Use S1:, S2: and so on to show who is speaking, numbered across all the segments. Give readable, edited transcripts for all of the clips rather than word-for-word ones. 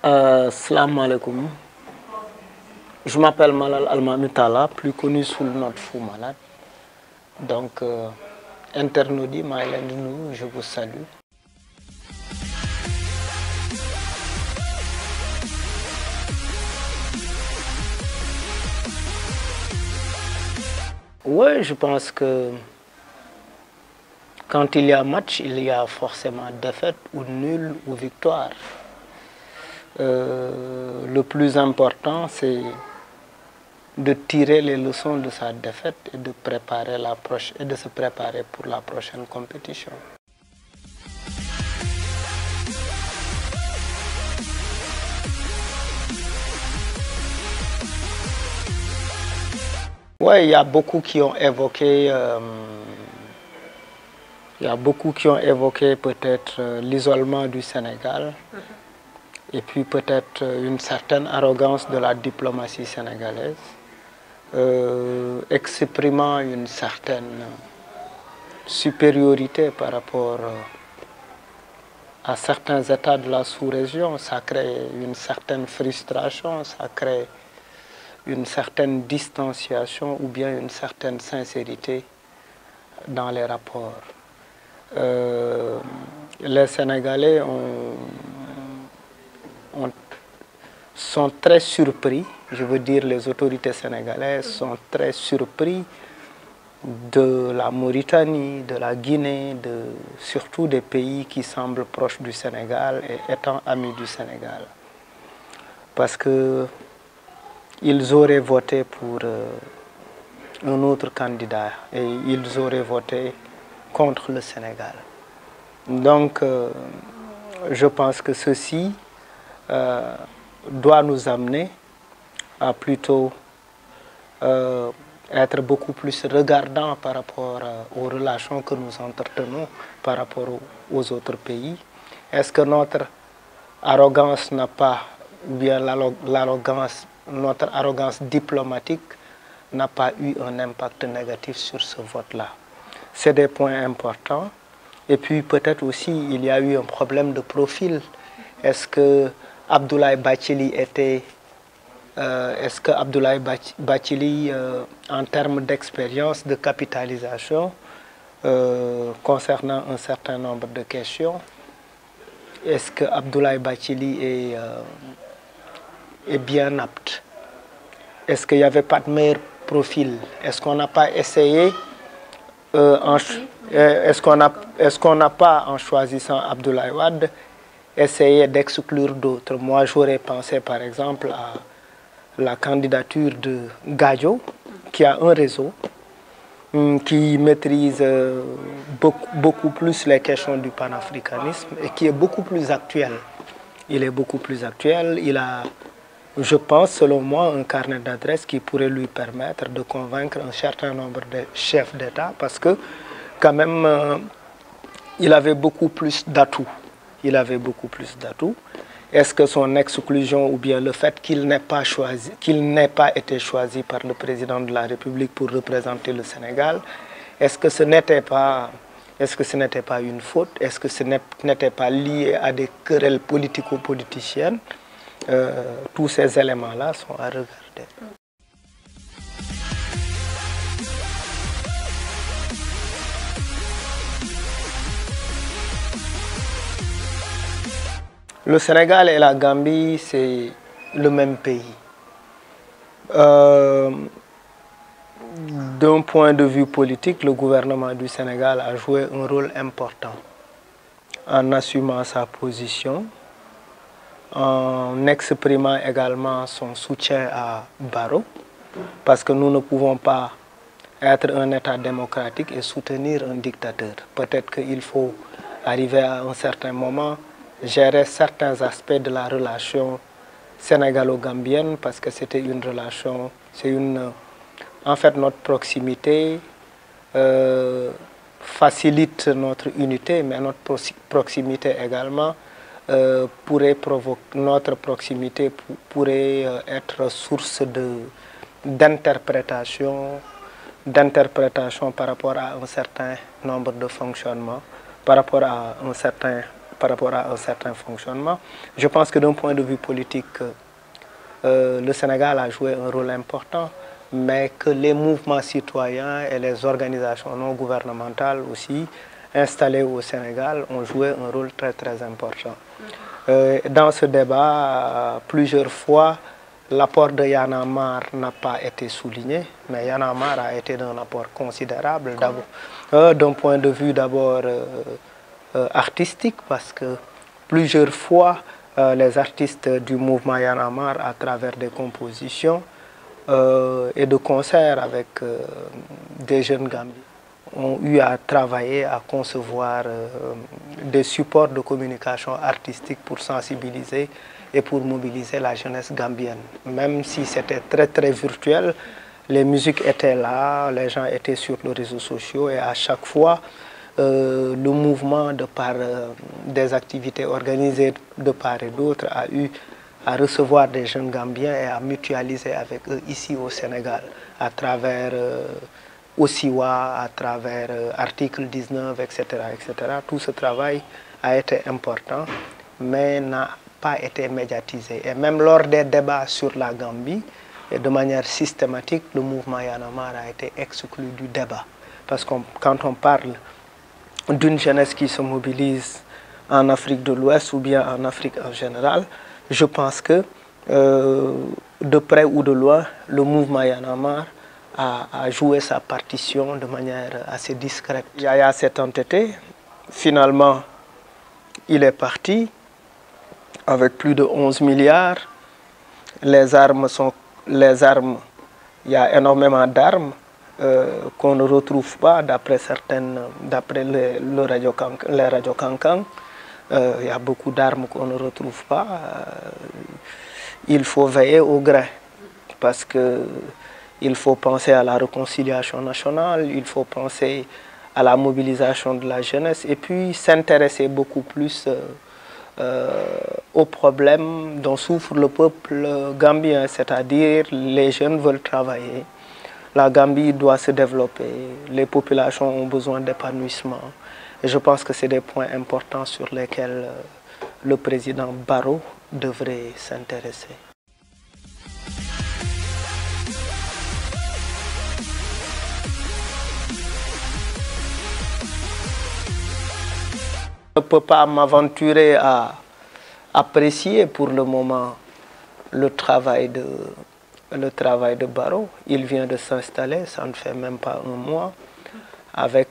S1: Salam alaikum. Je m'appelle Malal Almamitala, plus connu sous le nom de Fou Malade. Donc, internaudi, je vous salue. Oui, je pense que quand il y a match, il y a forcément défaite ou nul ou victoire. Le plus important, c'est de tirer les leçons de sa défaite et de se préparer pour la prochaine compétition. Oui, il y a beaucoup qui ont évoqué, peut-être l'isolement du Sénégal et puis peut-être une certaine arrogance de la diplomatie sénégalaise, exprimant une certaine supériorité par rapport à certains États de la sous-région. Ça crée une certaine frustration, ça crée une certaine distanciation ou bien une certaine sincérité dans les rapports. Les Sénégalais sont très surpris, je veux dire les autorités sénégalaises sont très surpris de la Mauritanie, de la Guinée, surtout des pays qui semblent proches du Sénégal et étant amis du Sénégal. Parce que ils auraient voté pour un autre candidat et ils auraient voté contre le Sénégal. Donc, je pense que ceci doit nous amener à plutôt être beaucoup plus regardants par rapport aux relations que nous entretenons par rapport aux autres pays. Est-ce que notre arrogance n'a pas, ou bien notre arrogance diplomatique n'a pas eu un impact négatif sur ce vote-là? C'est des points importants. Et puis peut-être aussi il y a eu un problème de profil. Est-ce que Abdoulaye Bathily en termes d'expérience, de capitalisation, concernant un certain nombre de questions, est-ce que Abdoulaye Bathily est bien apte? Est-ce qu'il n'y avait pas de meilleur profil? Est-ce qu'on n'a pas essayé, est-ce qu'on n'a pas, en choisissant Abdoulaye Wade, essayé d'exclure d'autres? Moi, j'aurais pensé par exemple à la candidature de Gadio, qui a un réseau, qui maîtrise beaucoup plus les questions du panafricanisme et qui est beaucoup plus actuel. Il est beaucoup plus actuel, il a, je pense, selon moi, un carnet d'adresses qui pourrait lui permettre de convaincre un certain nombre de chefs d'État parce que, quand même, il avait beaucoup plus d'atouts. Il avait beaucoup plus d'atouts. Est-ce que son exclusion ou bien le fait qu'il n'ait pas été choisi par le président de la République pour représenter le Sénégal, est-ce que ce n'était pas une faute? Est-ce que ce n'était pas lié à des querelles politico-politiciennes? Tous ces éléments-là sont à regarder. Le Sénégal et la Gambie, c'est le même pays. D'un point de vue politique, le gouvernement du Sénégal a joué un rôle important en assumant sa position, en exprimant également son soutien à Barrow, parce que nous ne pouvons pas être un État démocratique et soutenir un dictateur. Peut-être qu'il faut arriver à un certain moment gérer certains aspects de la relation sénégalo-gambienne parce que c'était une relation, en fait notre proximité facilite notre unité, mais notre proximité également notre proximité pourrait être source d'interprétation par rapport à un certain nombre de fonctionnements, par rapport à un certain par rapport à un certain fonctionnement. Je pense que d'un point de vue politique, le Sénégal a joué un rôle important, mais que les mouvements citoyens et les organisations non gouvernementales aussi installées au Sénégal ont joué un rôle très très important. Dans ce débat, plusieurs fois, l'apport de Y'en a marre n'a pas été souligné, mais Y'en a marre a été d'un apport considérable, d'un point de vue d'abord artistique, parce que plusieurs fois, les artistes du mouvement Y'en a marre, à travers des compositions et de concerts avec des jeunes Gambiens, ont eu à travailler, à concevoir des supports de communication artistique pour sensibiliser et pour mobiliser la jeunesse gambienne. Même si c'était très très virtuel, les musiques étaient là, les gens étaient sur les réseaux sociaux et à chaque fois, le mouvement de par des activités organisées de part et d'autre a eu à recevoir des jeunes Gambiens et à mutualiser avec eux ici au Sénégal à travers Osiwa, à travers article 19, etc., etc. Tout ce travail a été important, mais n'a pas été médiatisé. Et même lors des débats sur la Gambie, et de manière systématique, le mouvement Y'en a marre a été exclu du débat. Parce que quand on parle d'une jeunesse qui se mobilise en Afrique de l'Ouest ou bien en Afrique en général, je pense que de près ou de loin, le mouvement Y'en a marre a joué sa partition de manière assez discrète. Yaya s'est entêté, finalement il est parti avec plus de 11 milliards. Les armes, il y a énormément d'armes qu'on ne retrouve pas d'après les radios Cancan. Il y a beaucoup d'armes qu'on ne retrouve pas. Il faut veiller au grain parce qu'il faut penser à la réconciliation nationale, il faut penser à la mobilisation de la jeunesse et puis s'intéresser beaucoup plus aux problèmes dont souffre le peuple gambien, c'est-à-dire les jeunes veulent travailler, la Gambie doit se développer, les populations ont besoin d'épanouissement. Et je pense que c'est des points importants sur lesquels le président Barrow devrait s'intéresser. Je ne peux pas m'aventurer à apprécier pour le moment le travail de Barrow. Il vient de s'installer, ça ne fait même pas un mois, avec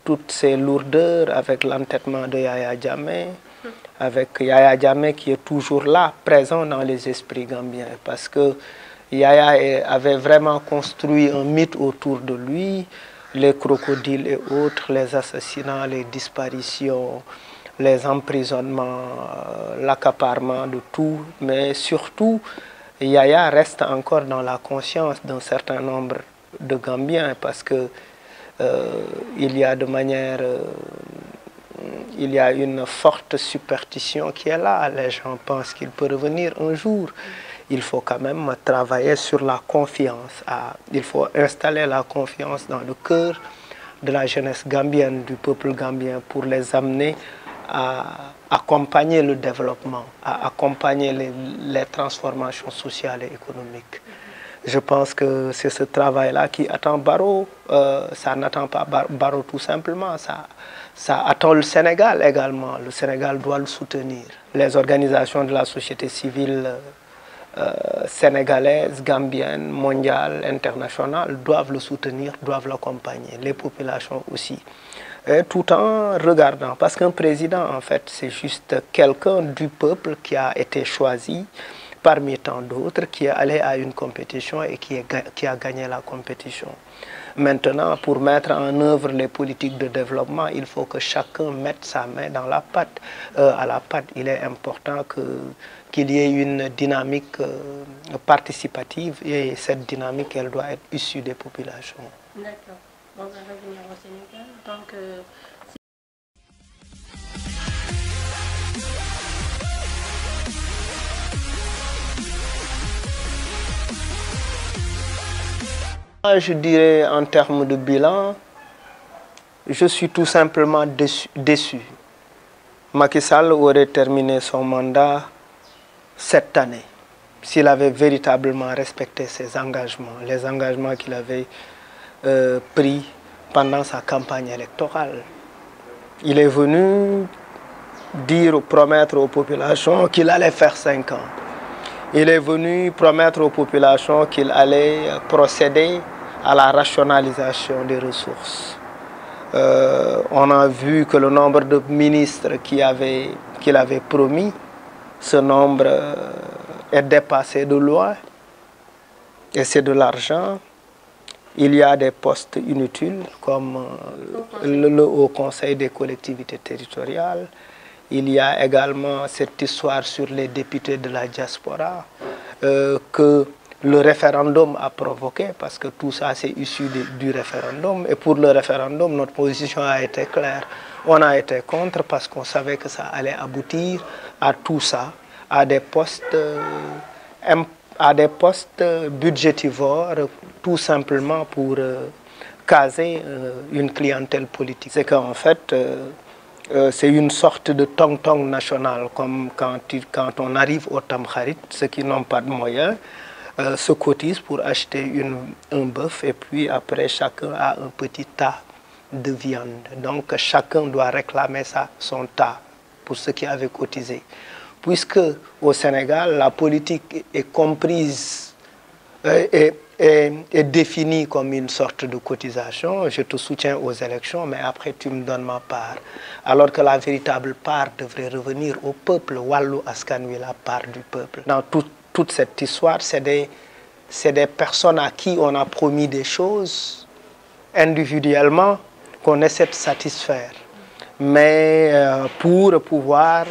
S1: toutes ces lourdeurs, avec l'entêtement de Yaya Jammeh, avec Yaya Jammeh qui est toujours là, présent dans les esprits gambiens, parce que Yaya avait vraiment construit un mythe autour de lui, les crocodiles et autres, les assassinats, les disparitions, les emprisonnements, l'accaparement de tout, mais surtout, Yaya reste encore dans la conscience d'un certain nombre de Gambiens, parce que il y a une forte superstition qui est là. Les gens pensent qu'il peut revenir un jour. Il faut quand même travailler sur la confiance. Il faut installer la confiance dans le cœur de la jeunesse gambienne, du peuple gambien, pour les amener à accompagner le développement, à accompagner les transformations sociales et économiques. Je pense que c'est ce travail-là qui attend Barrow. Ça n'attend pas Barrow tout simplement, ça attend le Sénégal également. Le Sénégal doit le soutenir. Les organisations de la société civile sénégalaise, gambienne, mondiale, internationale doivent le soutenir, doivent l'accompagner, les populations aussi. Et tout en regardant, parce qu'un président en fait c'est juste quelqu'un du peuple qui a été choisi parmi tant d'autres, qui est allé à une compétition et qui a gagné la compétition. Maintenant, pour mettre en œuvre les politiques de développement, il faut que chacun mette sa main dans la pâte. À la pâte, il est important qu'il y ait une dynamique participative et cette dynamique, elle doit être issue des populations.
S2: D'accord. On va revenir au Sénégal. Donc,
S1: je dirais en termes de bilan, je suis tout simplement déçu. Macky Sall aurait terminé son mandat cette année s'il avait véritablement respecté ses engagements, les engagements qu'il avait pris pendant sa campagne électorale. Il est venu promettre aux populations qu'il allait faire 5 ans. Il est venu promettre aux populations qu'il allait procéder à la rationalisation des ressources. On a vu que le nombre de ministres qu'il avait promis, ce nombre est dépassé de loin et c'est de l'argent. Il y a des postes inutiles comme le Haut Conseil des collectivités territoriales. Il y a également cette histoire sur les députés de la diaspora que le référendum a provoqué, parce que tout ça c'est issu du référendum. Et pour le référendum, notre position a été claire. On a été contre parce qu'on savait que ça allait aboutir à tout ça, à des postes budgétivores, tout simplement pour caser une clientèle politique. C'est qu'en fait, c'est une sorte de tong-tong national, comme quand on arrive au Tamkharit, ceux qui n'ont pas de moyens se cotisent pour acheter un bœuf, et puis après chacun a un petit tas de viande. Donc chacun doit réclamer son tas pour ceux qui avaient cotisé. Puisque au Sénégal, la politique est comprise est définie comme une sorte de cotisation. Je te soutiens aux élections, mais après tu me donnes ma part. Alors que la véritable part devrait revenir au peuple. Wallu Askan Wi, la part du peuple. Dans toute cette histoire, c'est des personnes à qui on a promis des choses individuellement qu'on essaie de satisfaire. Mais pour pouvoir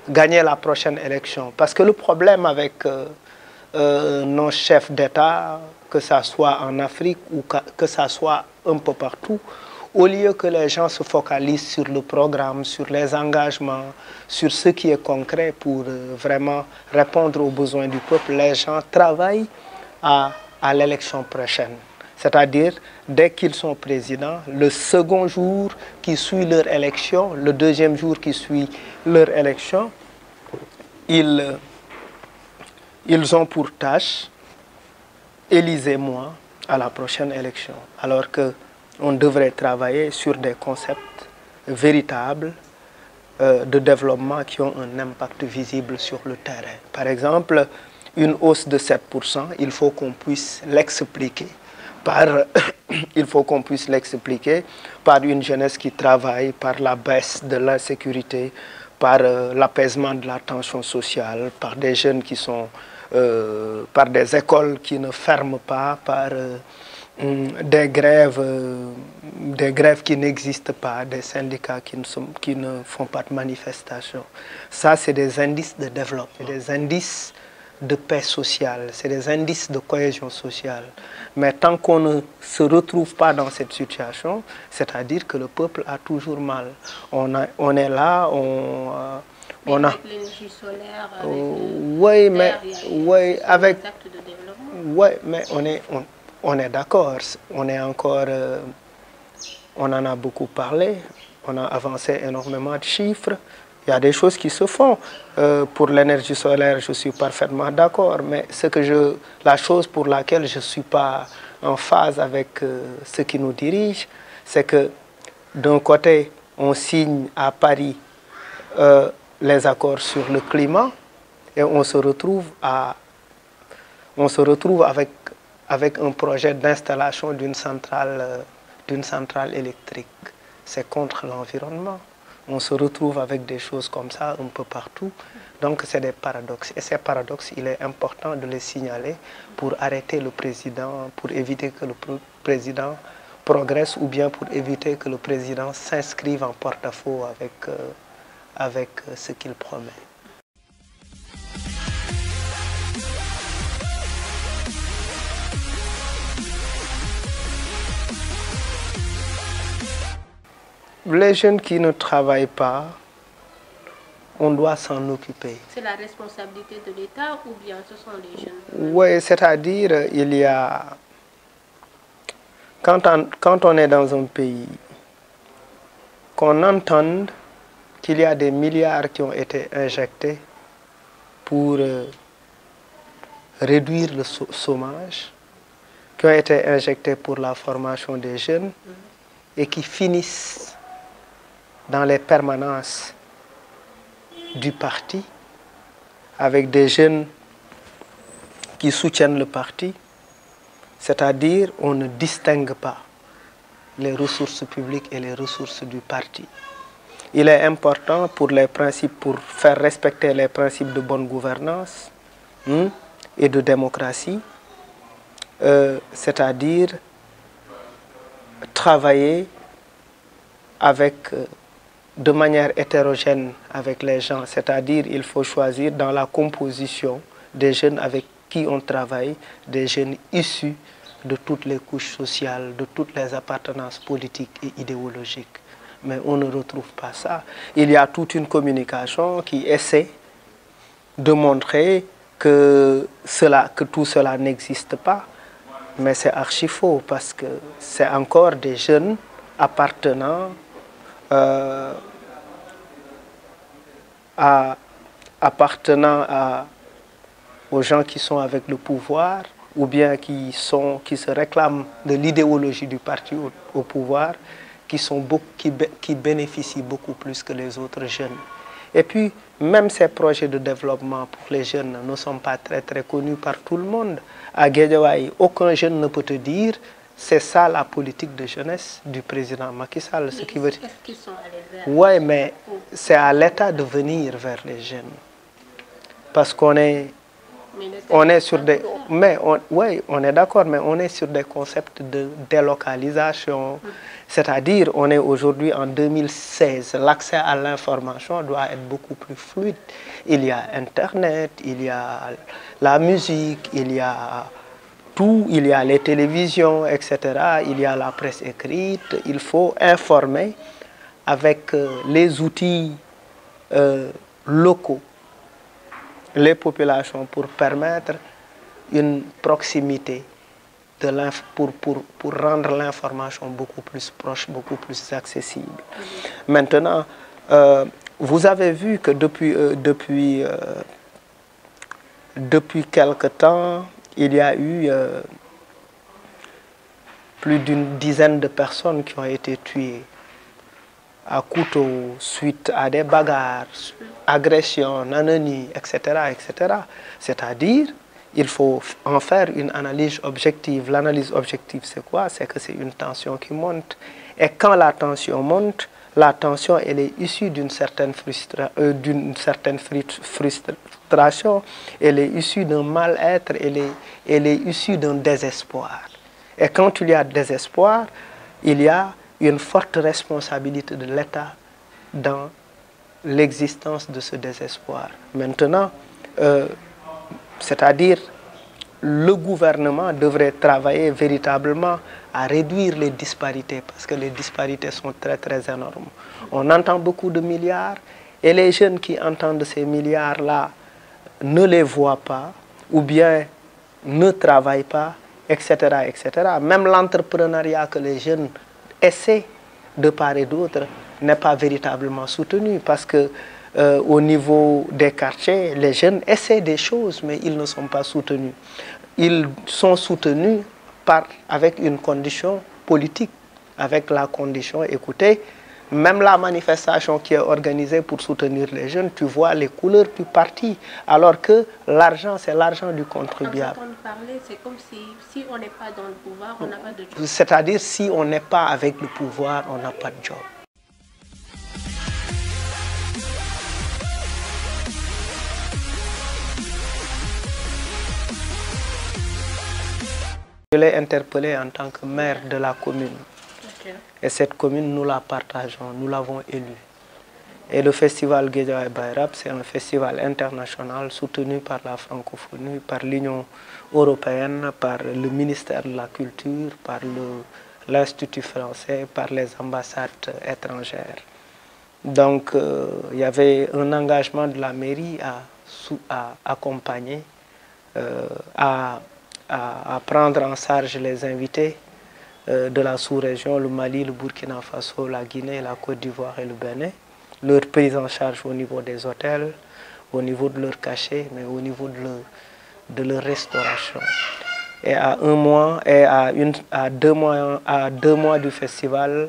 S1: gagner la prochaine élection. Parce que le problème avec nos chefs d'État, que ce soit en Afrique ou que ce soit un peu partout, au lieu que les gens se focalisent sur le programme, sur les engagements, sur ce qui est concret pour vraiment répondre aux besoins du peuple, les gens travaillent à l'élection prochaine. C'est-à-dire, dès qu'ils sont présidents, le second jour qui suit leur élection, le deuxième jour qui suit leur élection, ils ont pour tâche, élisez-moi à la prochaine élection. Alors qu'on devrait travailler sur des concepts véritables de développement qui ont un impact visible sur le terrain. Par exemple, une hausse de 7%, il faut qu'on puisse l'expliquer par une jeunesse qui travaille, par la baisse de l'insécurité, par l'apaisement de la tension sociale, par des jeunes qui sont, par des écoles qui ne ferment pas, par des grèves qui n'existent pas, des syndicats qui ne font pas de manifestations. Ça, c'est des indices de développement, des indices de paix sociale, c'est des indices de cohésion sociale. Mais tant qu'on ne se retrouve pas dans cette situation, c'est-à-dire que le peuple a toujours mal. On est là, on a...
S2: Avec l'énergie solaire, avec
S1: oui, mais oui, avec
S2: les actes de développement.
S1: Oui, mais on est d'accord. On est encore... on en a beaucoup parlé. On a avancé énormément de chiffres. Il y a des choses qui se font. Pour l'énergie solaire, je suis parfaitement d'accord. Mais la chose pour laquelle je ne suis pas en phase avec ceux qui nous dirigent, c'est que d'un côté, on signe à Paris les accords sur le climat et on se retrouve avec un projet d'installation d'une centrale électrique. C'est contre l'environnement. On se retrouve avec des choses comme ça un peu partout. Donc c'est des paradoxes. Et ces paradoxes, il est important de les signaler pour arrêter le président, pour éviter que le président progresse ou bien pour éviter que le président s'inscrive en porte-à-faux avec ce qu'il promet. Les jeunes qui ne travaillent pas, on doit s'en occuper.
S2: C'est la responsabilité de l'État ou bien ce sont les jeunes?
S1: Oui, c'est-à-dire, il y a... Quand on est dans un pays, qu'on entende qu'il y a des milliards qui ont été injectés pour réduire le chômage, qui ont été injectés pour la formation des jeunes et qui finissent dans les permanences du parti avec des jeunes qui soutiennent le parti, c'est-à-dire on ne distingue pas les ressources publiques et les ressources du parti. Il est important pour faire respecter les principes de bonne gouvernance et de démocratie, c'est-à-dire travailler de manière hétérogène avec les gens, c'est-à-dire il faut choisir dans la composition des jeunes avec qui on travaille, des jeunes issus de toutes les couches sociales, de toutes les appartenances politiques et idéologiques. Mais on ne retrouve pas ça. Il y a toute une communication qui essaie de montrer que tout cela n'existe pas. Mais c'est archi faux parce que c'est encore des jeunes appartenant aux gens qui sont avec le pouvoir ou bien qui se réclament de l'idéologie du parti au pouvoir, qui bénéficient beaucoup plus que les autres jeunes. Et puis, même ces projets de développement pour les jeunes ne sont pas très connus par tout le monde. À Guédiawaye, aucun jeune ne peut te dire c'est ça la politique de jeunesse du président Macky Sall.
S2: Ce qui veut dire... Est-ce qu'ils sont allés vers...
S1: Oui, mais c'est à l'État de venir vers les jeunes. Parce qu'on est... On est sur des... Oui, on est d'accord, mais on est sur des concepts de délocalisation. C'est-à-dire, on est aujourd'hui en 2016. L'accès à l'information doit être beaucoup plus fluide. Il y a Internet, il y a la musique, il y a tout, il y a les télévisions, etc. Il y a la presse écrite. Il faut informer avec les outils locaux les populations pour permettre une proximité pour rendre l'information beaucoup plus proche, beaucoup plus accessible. Maintenant, vous avez vu que depuis quelque temps, il y a eu plus d'une dizaine de personnes qui ont été tuées à couteau, suite à des bagarres, agressions, nanani, etc. etc. C'est-à-dire, il faut en faire une analyse objective. L'analyse objective, c'est quoi? C'est que c'est une tension qui monte. Et quand la tension monte, la tension, elle est issue d'une certaine frustration, elle est issue d'un mal-être, elle est issue d'un désespoir. Et quand il y a désespoir, il y a une forte responsabilité de l'État dans l'existence de ce désespoir. Maintenant, c'est-à-dire, le gouvernement devrait travailler véritablement à réduire les disparités, parce que les disparités sont très énormes. On entend beaucoup de milliards, et les jeunes qui entendent ces milliards-là ne les voient pas, ou bien ne travaillent pas, etc. etc. Même l'entrepreneuriat que les jeunes essaient de part et d'autre n'est pas véritablement soutenu, parce que au niveau des quartiers, les jeunes essaient des choses, mais ils ne sont pas soutenus. Ils sont soutenus avec une condition politique, avec la condition, écoutez, même la manifestation qui est organisée pour soutenir les jeunes, tu vois les couleurs du parti, alors que l'argent, c'est l'argent du contribuable.
S2: Quand parler, c'est comme si on n'est pas dans le pouvoir, on n'a pas de job.
S1: C'est-à-dire, si on n'est pas avec le pouvoir, on n'a pas de job. Je l'ai interpellé en tant que maire de la commune. Okay. Et cette commune, nous la partageons, nous l'avons élue. Et le festival Guédiawaye Bayrap, c'est un festival international soutenu par la francophonie, par l'Union européenne, par le ministère de la Culture, par l'Institut français, par les ambassades étrangères. Donc, il y avait un engagement de la mairie à accompagner, à prendre en charge les invités de la sous-région, le Mali, le Burkina Faso, la Guinée, la Côte d'Ivoire et le Bénin, leur prise en charge au niveau des hôtels, au niveau de leur cachet, mais au niveau de leur restauration. Et à un mois et à 2 mois du festival,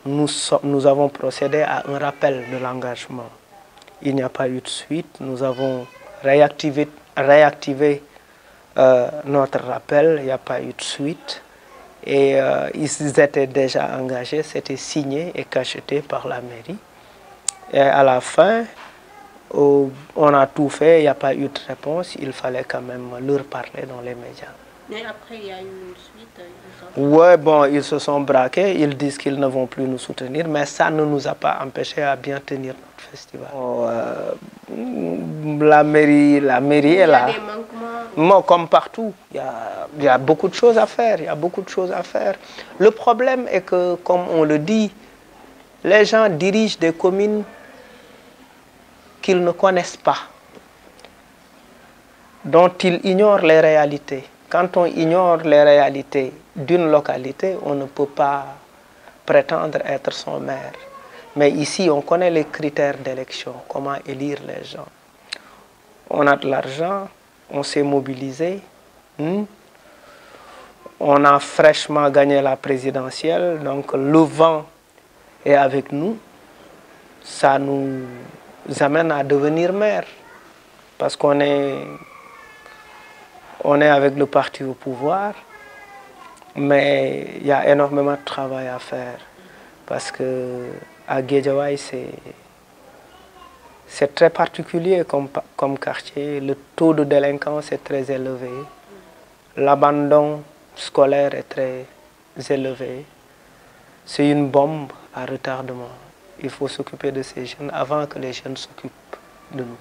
S1: nous avons procédé à un rappel de l'engagement. Il n'y a pas eu de suite. Nous avons réactivé notre rappel. Il n'y a pas eu de suite. Et ils étaient déjà engagés. C'était signé et cacheté par la mairie. Et à la fin, on a tout fait. Il n'y a pas eu de réponse. Il fallait quand même leur parler dans les médias.
S2: Mais après, il y a eu une suite.
S1: Oui, bon, ils se sont braqués, ils disent qu'ils ne vont plus nous soutenir, mais ça ne nous a pas empêchés à bien tenir notre festival. La mairie est là. Il y a des manquements. Comme partout, il y a beaucoup de choses à faire, Le problème est que, comme on le dit, les gens dirigent des communes qu'ils ne connaissent pas, dont ils ignorent les réalités. Quand on ignore les réalités d'une localité, on ne peut pas prétendre être son maire. Mais ici, on connaît les critères d'élection, comment élire les gens. On a de l'argent, on s'est mobilisé. On a fraîchement gagné la présidentielle, donc le vent est avec nous. Ça nous amène à devenir maire, parce qu'on est avec le parti au pouvoir, mais il y a énormément de travail à faire, parce que à Guédiawaye, c'est très particulier comme quartier. Le taux de délinquance est très élevé, l'abandon scolaire est très élevé. C'est une bombe à retardement. Il faut s'occuper de ces jeunes avant que les jeunes s'occupent de nous.